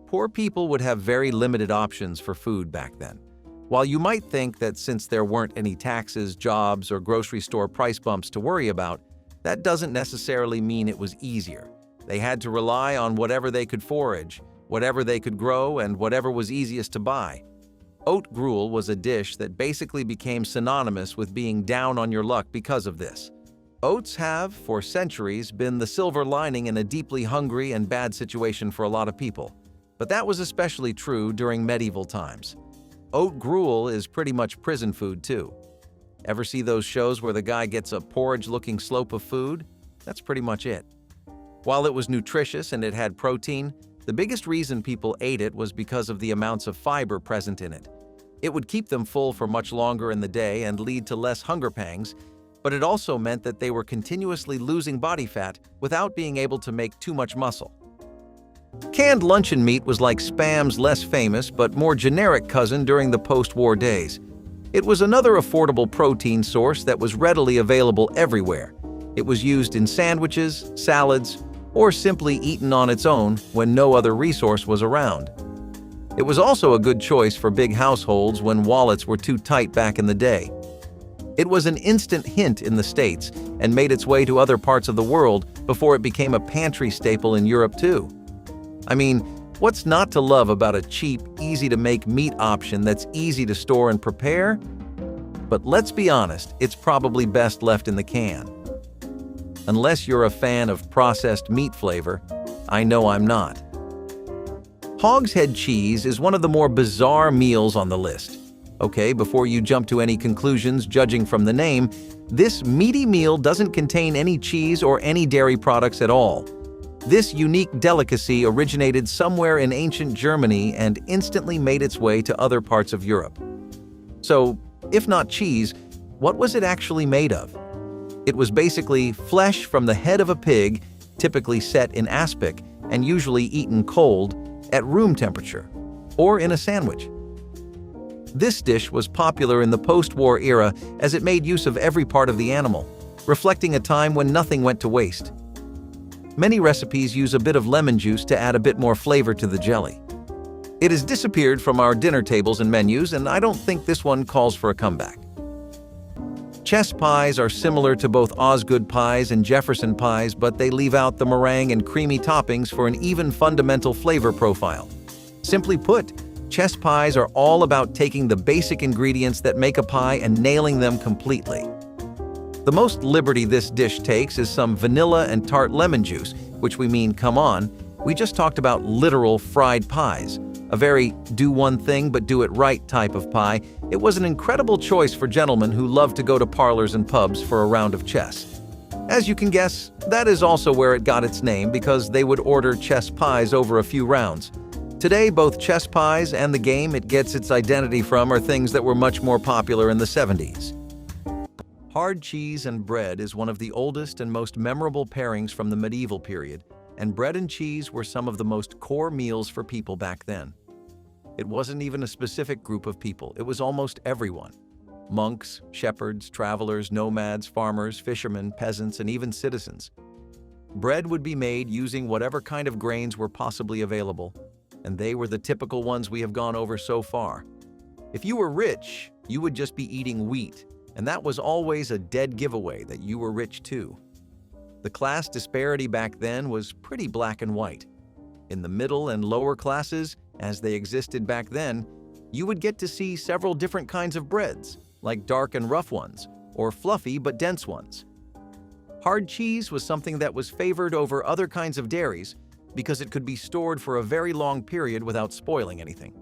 Poor people would have very limited options for food back then. While you might think that since there weren't any taxes, jobs, or grocery store price bumps to worry about, that doesn't necessarily mean it was easier. They had to rely on whatever they could forage, whatever they could grow, and whatever was easiest to buy. Oat gruel was a dish that basically became synonymous with being down on your luck because of this. Oats have, for centuries, been the silver lining in a deeply hungry and bad situation for a lot of people. But that was especially true during medieval times. Oat gruel is pretty much prison food too. Ever see those shows where the guy gets a porridge-looking slope of food? That's pretty much it. While it was nutritious and it had protein, the biggest reason people ate it was because of the amounts of fiber present in it. It would keep them full for much longer in the day and lead to less hunger pangs, but it also meant that they were continuously losing body fat without being able to make too much muscle. Canned luncheon meat was like Spam's less famous but more generic cousin during the post-war days. It was another affordable protein source that was readily available everywhere. It was used in sandwiches, salads, or simply eaten on its own when no other resource was around. It was also a good choice for big households when wallets were too tight back in the day. It was an instant hint in the States and made its way to other parts of the world before it became a pantry staple in Europe too. I mean, what's not to love about a cheap, easy-to-make meat option that's easy to store and prepare? But let's be honest, it's probably best left in the can. Unless you're a fan of processed meat flavor, I know I'm not. Hogshead cheese is one of the more bizarre meals on the list. Okay, before you jump to any conclusions judging from the name, this meaty meal doesn't contain any cheese or any dairy products at all. This unique delicacy originated somewhere in ancient Germany and instantly made its way to other parts of Europe. So, if not cheese, what was it actually made of? It was basically flesh from the head of a pig, typically set in aspic and usually eaten cold at room temperature, or in a sandwich. This dish was popular in the post-war era as it made use of every part of the animal, reflecting a time when nothing went to waste. Many recipes use a bit of lemon juice to add a bit more flavor to the jelly. It has disappeared from our dinner tables and menus, and I don't think this one calls for a comeback. Chess pies are similar to both Osgood pies and Jefferson pies, but they leave out the meringue and creamy toppings for an even fundamental flavor profile. Simply put, chess pies are all about taking the basic ingredients that make a pie and nailing them completely. The most liberty this dish takes is some vanilla and tart lemon juice, which we mean, come on, we just talked about literal fried pies. A very do one thing but do it right type of pie. It was an incredible choice for gentlemen who love to go to parlors and pubs for a round of chess. As you can guess, that is also where it got its name because they would order chess pies over a few rounds. Today, both chess pies and the game it gets its identity from are things that were much more popular in the 70s. Hard cheese and bread is one of the oldest and most memorable pairings from the medieval period, and bread and cheese were some of the most core meals for people back then. It wasn't even a specific group of people, it was almost everyone. Monks, shepherds, travelers, nomads, farmers, fishermen, peasants, and even citizens. Bread would be made using whatever kind of grains were possibly available, and they were the typical ones we have gone over so far. If you were rich, you would just be eating wheat, and that was always a dead giveaway that you were rich too. The class disparity back then was pretty black and white. In the middle and lower classes, as they existed back then, you would get to see several different kinds of breads, like dark and rough ones, or fluffy but dense ones. Hard cheese was something that was favored over other kinds of dairies because it could be stored for a very long period without spoiling anything.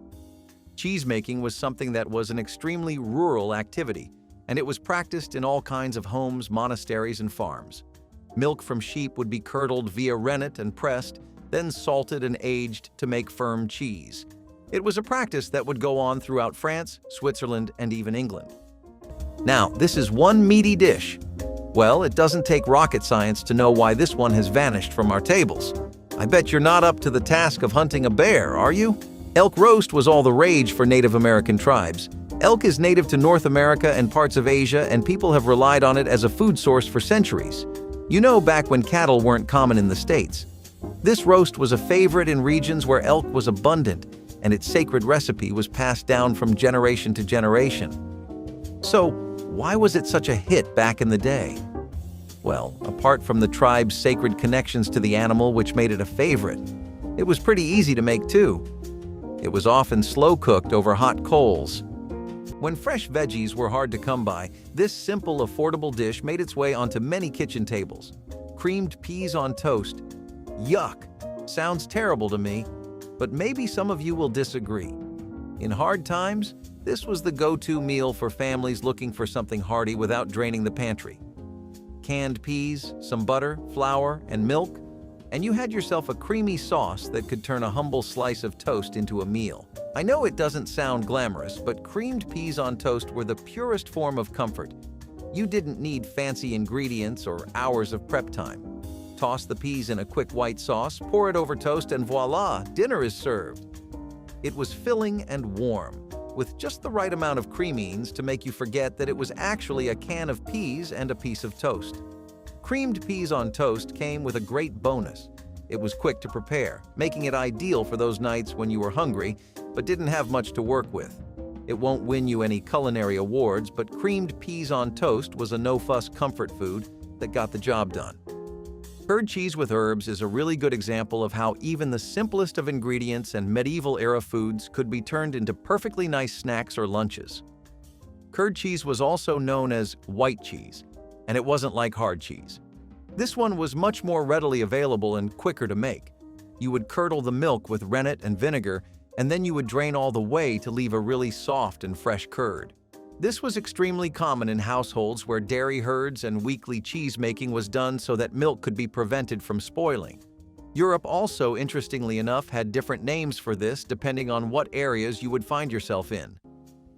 Cheesemaking was something that was an extremely rural activity, and it was practiced in all kinds of homes, monasteries, and farms. Milk from sheep would be curdled via rennet and pressed, then salted and aged to make firm cheese. It was a practice that would go on throughout France, Switzerland, and even England. Now, this is one meaty dish. Well, it doesn't take rocket science to know why this one has vanished from our tables. I bet you're not up to the task of hunting a bear, are you? Elk roast was all the rage for Native American tribes. Elk is native to North America and parts of Asia, and people have relied on it as a food source for centuries. You know, back when cattle weren't common in the States. This roast was a favorite in regions where elk was abundant, and its sacred recipe was passed down from generation to generation. So, why was it such a hit back in the day? Well, apart from the tribe's sacred connections to the animal which made it a favorite, it was pretty easy to make too. It was often slow-cooked over hot coals. When fresh veggies were hard to come by, this simple, affordable dish made its way onto many kitchen tables. Creamed peas on toast. Yuck! Sounds terrible to me, but maybe some of you will disagree. In hard times, this was the go-to meal for families looking for something hearty without draining the pantry. Canned peas, some butter, flour, and milk, and you had yourself a creamy sauce that could turn a humble slice of toast into a meal. I know it doesn't sound glamorous, but creamed peas on toast were the purest form of comfort. You didn't need fancy ingredients or hours of prep time. Toss the peas in a quick white sauce, pour it over toast, and voila, dinner is served. It was filling and warm, with just the right amount of creamines to make you forget that it was actually a can of peas and a piece of toast. Creamed peas on toast came with a great bonus. It was quick to prepare, making it ideal for those nights when you were hungry but didn't have much to work with. It won't win you any culinary awards, but creamed peas on toast was a no-fuss comfort food that got the job done. Curd cheese with herbs is a really good example of how even the simplest of ingredients and medieval-era foods could be turned into perfectly nice snacks or lunches. Curd cheese was also known as white cheese, and it wasn't like hard cheese. This one was much more readily available and quicker to make. You would curdle the milk with rennet and vinegar, and then you would drain all the whey to leave a really soft and fresh curd. This was extremely common in households where dairy herds and weekly cheese making was done so that milk could be prevented from spoiling. Europe also, interestingly enough, had different names for this depending on what areas you would find yourself in.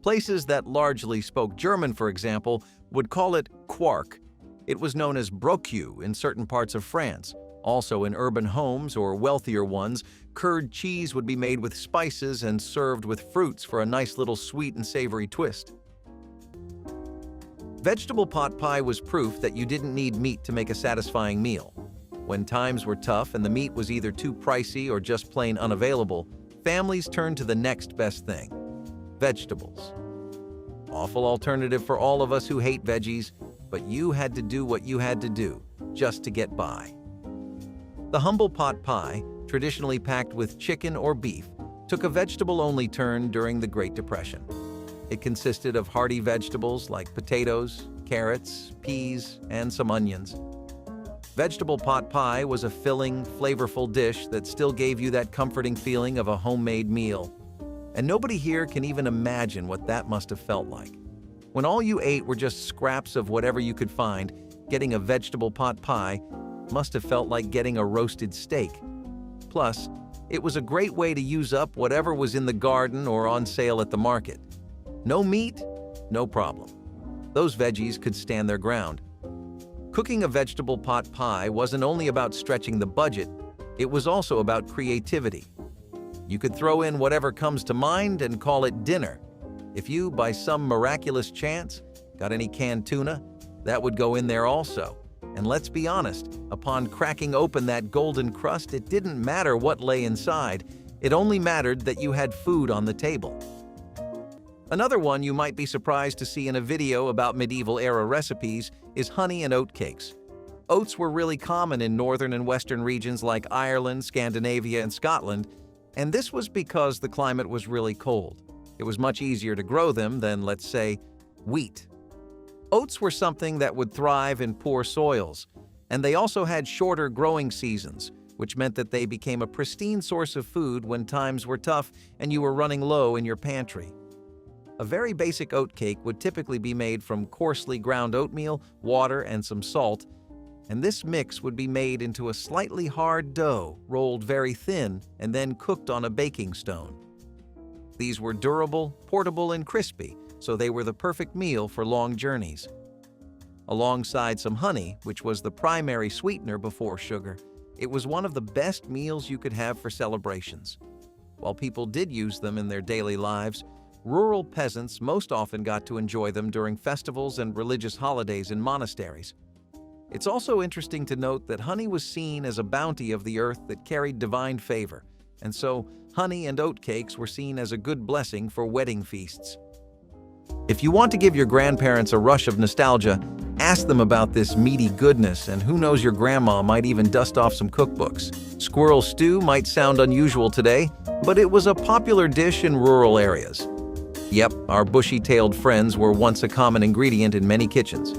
Places that largely spoke German, for example, would call it quark. It was known as brocue in certain parts of France. Also, in urban homes or wealthier ones, curd cheese would be made with spices and served with fruits for a nice little sweet and savory twist. Vegetable pot pie was proof that you didn't need meat to make a satisfying meal. When times were tough and the meat was either too pricey or just plain unavailable, families turned to the next best thing: vegetables. Awful alternative for all of us who hate veggies, but you had to do what you had to do just to get by. The humble pot pie, traditionally packed with chicken or beef, took a vegetable-only turn during the Great Depression. It consisted of hearty vegetables like potatoes, carrots, peas, and some onions. Vegetable pot pie was a filling, flavorful dish that still gave you that comforting feeling of a homemade meal. And nobody here can even imagine what that must have felt like. When all you ate were just scraps of whatever you could find, getting a vegetable pot pie must have felt like getting a roasted steak. Plus, it was a great way to use up whatever was in the garden or on sale at the market. No meat? No problem. Those veggies could stand their ground. Cooking a vegetable pot pie wasn't only about stretching the budget, it was also about creativity. You could throw in whatever comes to mind and call it dinner. If you, by some miraculous chance, got any canned tuna, that would go in there also. And let's be honest, upon cracking open that golden crust, it didn't matter what lay inside. It only mattered that you had food on the table. Another one you might be surprised to see in a video about medieval-era recipes is honey and oat cakes. Oats were really common in northern and western regions like Ireland, Scandinavia, and Scotland, and this was because the climate was really cold. It was much easier to grow them than, let's say, wheat. Oats were something that would thrive in poor soils, and they also had shorter growing seasons, which meant that they became a pristine source of food when times were tough and you were running low in your pantry. A very basic oat cake would typically be made from coarsely ground oatmeal, water, and some salt, and this mix would be made into a slightly hard dough, rolled very thin, and then cooked on a baking stone. These were durable, portable, and crispy, so they were the perfect meal for long journeys. Alongside some honey, which was the primary sweetener before sugar, it was one of the best meals you could have for celebrations. While people did use them in their daily lives, rural peasants most often got to enjoy them during festivals and religious holidays in monasteries. It's also interesting to note that honey was seen as a bounty of the earth that carried divine favor, and so honey and oat cakes were seen as a good blessing for wedding feasts. If you want to give your grandparents a rush of nostalgia, ask them about this meaty goodness, and who knows, your grandma might even dust off some cookbooks. Squirrel stew might sound unusual today, but it was a popular dish in rural areas. Yep, our bushy-tailed friends were once a common ingredient in many kitchens.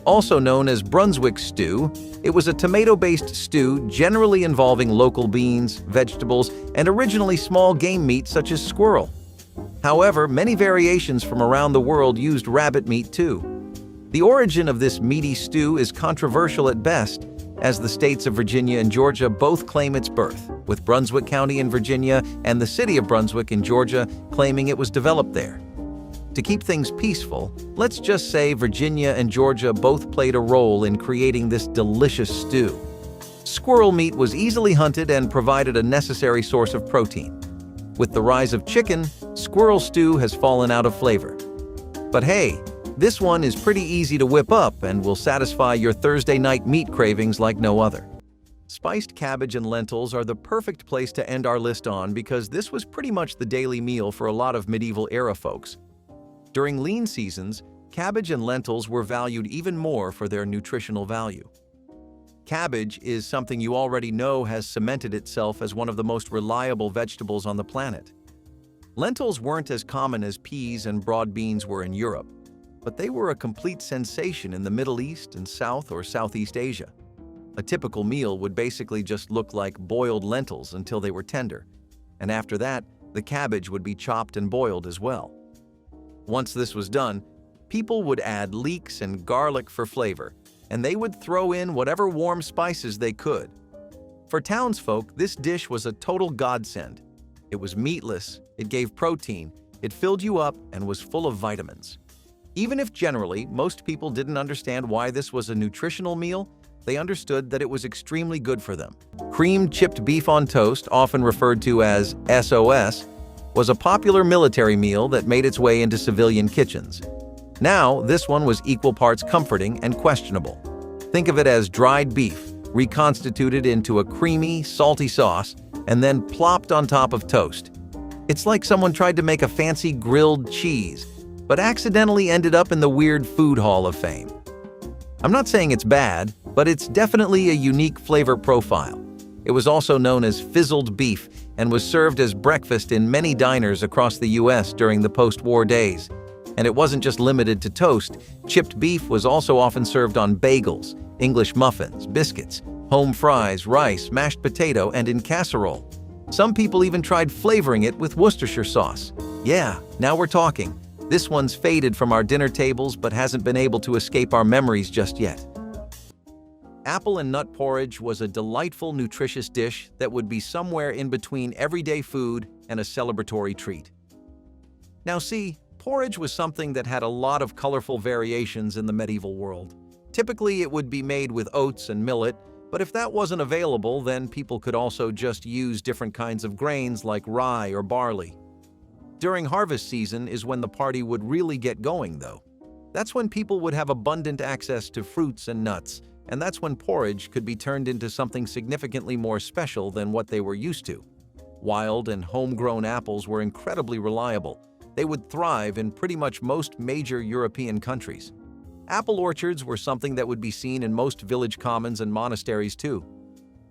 Also known as Brunswick stew, it was a tomato-based stew generally involving local beans, vegetables, and originally small game meat such as squirrel. However, many variations from around the world used rabbit meat too. The origin of this meaty stew is controversial at best, as the states of Virginia and Georgia both claim its birth, with Brunswick County in Virginia and the city of Brunswick in Georgia claiming it was developed there. To keep things peaceful, let's just say Virginia and Georgia both played a role in creating this delicious stew. Squirrel meat was easily hunted and provided a necessary source of protein. With the rise of chicken, squirrel stew has fallen out of flavor. But hey, this one is pretty easy to whip up and will satisfy your Thursday night meat cravings like no other. Spiced cabbage and lentils are the perfect place to end our list on because this was pretty much the daily meal for a lot of medieval-era folks. During lean seasons, cabbage and lentils were valued even more for their nutritional value. Cabbage is something you already know has cemented itself as one of the most reliable vegetables on the planet. Lentils weren't as common as peas and broad beans were in Europe, but they were a complete sensation in the Middle East and South or Southeast Asia. A typical meal would basically just look like boiled lentils until they were tender, and after that, the cabbage would be chopped and boiled as well. Once this was done, people would add leeks and garlic for flavor, and they would throw in whatever warm spices they could. For townsfolk, this dish was a total godsend. It was meatless, it gave protein, it filled you up, and was full of vitamins. Even if generally most people didn't understand why this was a nutritional meal, they understood that it was extremely good for them. Creamed chipped beef on toast, often referred to as SOS, was a popular military meal that made its way into civilian kitchens. Now, this one was equal parts comforting and questionable. Think of it as dried beef, reconstituted into a creamy, salty sauce, and then plopped on top of toast. It's like someone tried to make a fancy grilled cheese, but accidentally ended up in the Weird Food Hall of Fame. I'm not saying it's bad, but it's definitely a unique flavor profile. It was also known as fizzled beef and was served as breakfast in many diners across the US during the post-war days. And it wasn't just limited to toast. Chipped beef was also often served on bagels, English muffins, biscuits, home fries, rice, mashed potato, and in casserole. Some people even tried flavoring it with Worcestershire sauce. Yeah, now we're talking. This one's faded from our dinner tables but hasn't been able to escape our memories just yet. Apple and nut porridge was a delightful, nutritious dish that would be somewhere in between everyday food and a celebratory treat. Now see, porridge was something that had a lot of colorful variations in the medieval world. Typically, it would be made with oats and millet, but if that wasn't available, then people could also just use different kinds of grains like rye or barley. During harvest season is when the party would really get going, though. That's when people would have abundant access to fruits and nuts, and that's when porridge could be turned into something significantly more special than what they were used to. Wild and homegrown apples were incredibly reliable. They would thrive in pretty much most major European countries. Apple orchards were something that would be seen in most village commons and monasteries too.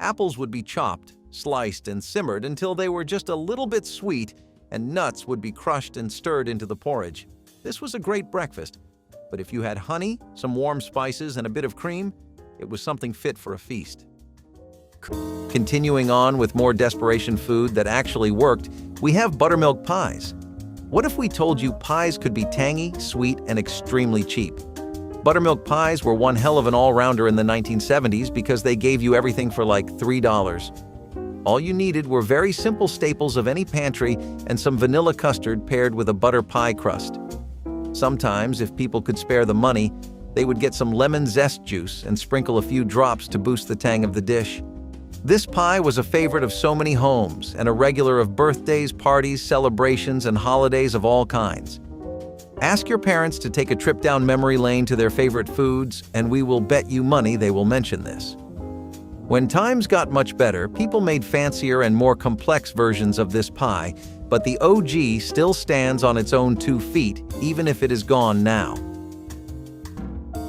Apples would be chopped, sliced, and simmered until they were just a little bit sweet, and nuts would be crushed and stirred into the porridge. This was a great breakfast, but if you had honey, some warm spices, and a bit of cream, it was something fit for a feast. Continuing on with more desperation food that actually worked, we have buttermilk pies. What if we told you pies could be tangy, sweet, and extremely cheap? Buttermilk pies were one hell of an all-rounder in the 1970s because they gave you everything for like $3. All you needed were very simple staples of any pantry and some vanilla custard paired with a butter pie crust. Sometimes, if people could spare the money, they would get some lemon zest juice and sprinkle a few drops to boost the tang of the dish. This pie was a favorite of so many homes and a regular of birthdays, parties, celebrations, and holidays of all kinds. Ask your parents to take a trip down memory lane to their favorite foods, and we will bet you money they will mention this. When times got much better, people made fancier and more complex versions of this pie, but the OG still stands on its own 2 feet, even if it is gone now.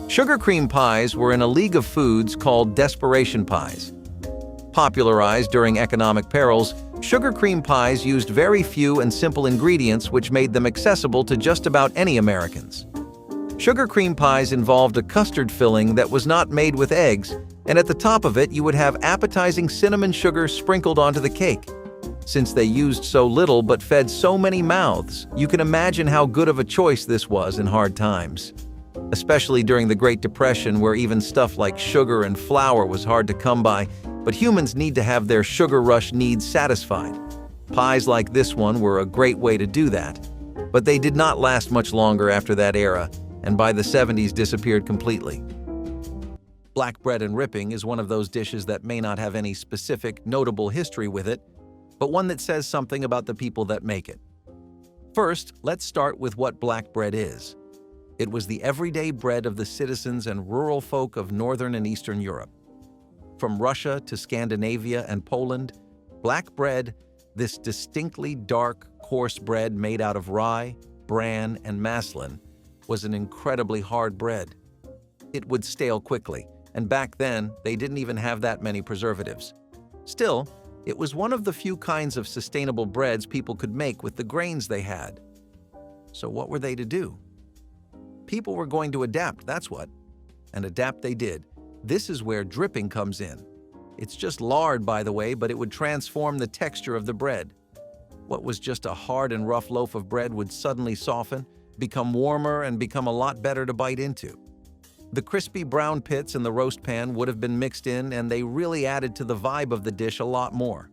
Sugar cream pies were in a league of foods called desperation pies. Popularized during economic perils, sugar cream pies used very few and simple ingredients which made them accessible to just about any Americans. Sugar cream pies involved a custard filling that was not made with eggs, and at the top of it you would have appetizing cinnamon sugar sprinkled onto the cake. Since they used so little but fed so many mouths, you can imagine how good of a choice this was in hard times. Especially during the Great Depression, where even stuff like sugar and flour was hard to come by, but humans need to have their sugar rush needs satisfied. Pies like this one were a great way to do that, but they did not last much longer after that era, and by the 70s disappeared completely. Black bread and ripping is one of those dishes that may not have any specific, notable history with it, but one that says something about the people that make it. First, let's start with what black bread is. It was the everyday bread of the citizens and rural folk of Northern and Eastern Europe. From Russia to Scandinavia and Poland, black bread, this distinctly dark, coarse bread made out of rye, bran, and maslin, was an incredibly hard bread. It would stale quickly, and back then, they didn't even have that many preservatives. Still, it was one of the few kinds of sustainable breads people could make with the grains they had. So what were they to do? People were going to adapt, that's what. And adapt they did. This is where dripping comes in. It's just lard, by the way, but it would transform the texture of the bread. What was just a hard and rough loaf of bread would suddenly soften, become warmer, and become a lot better to bite into. The crispy brown pits in the roast pan would have been mixed in, and they really added to the vibe of the dish a lot more.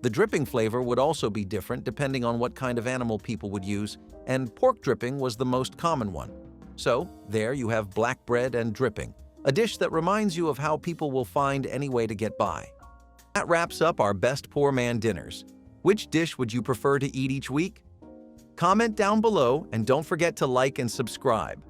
The dripping flavor would also be different depending on what kind of animal people would use, and pork dripping was the most common one. So, there you have black bread and dripping, a dish that reminds you of how people will find any way to get by. That wraps up our best poor man dinners. Which dish would you prefer to eat each week? Comment down below and don't forget to like and subscribe.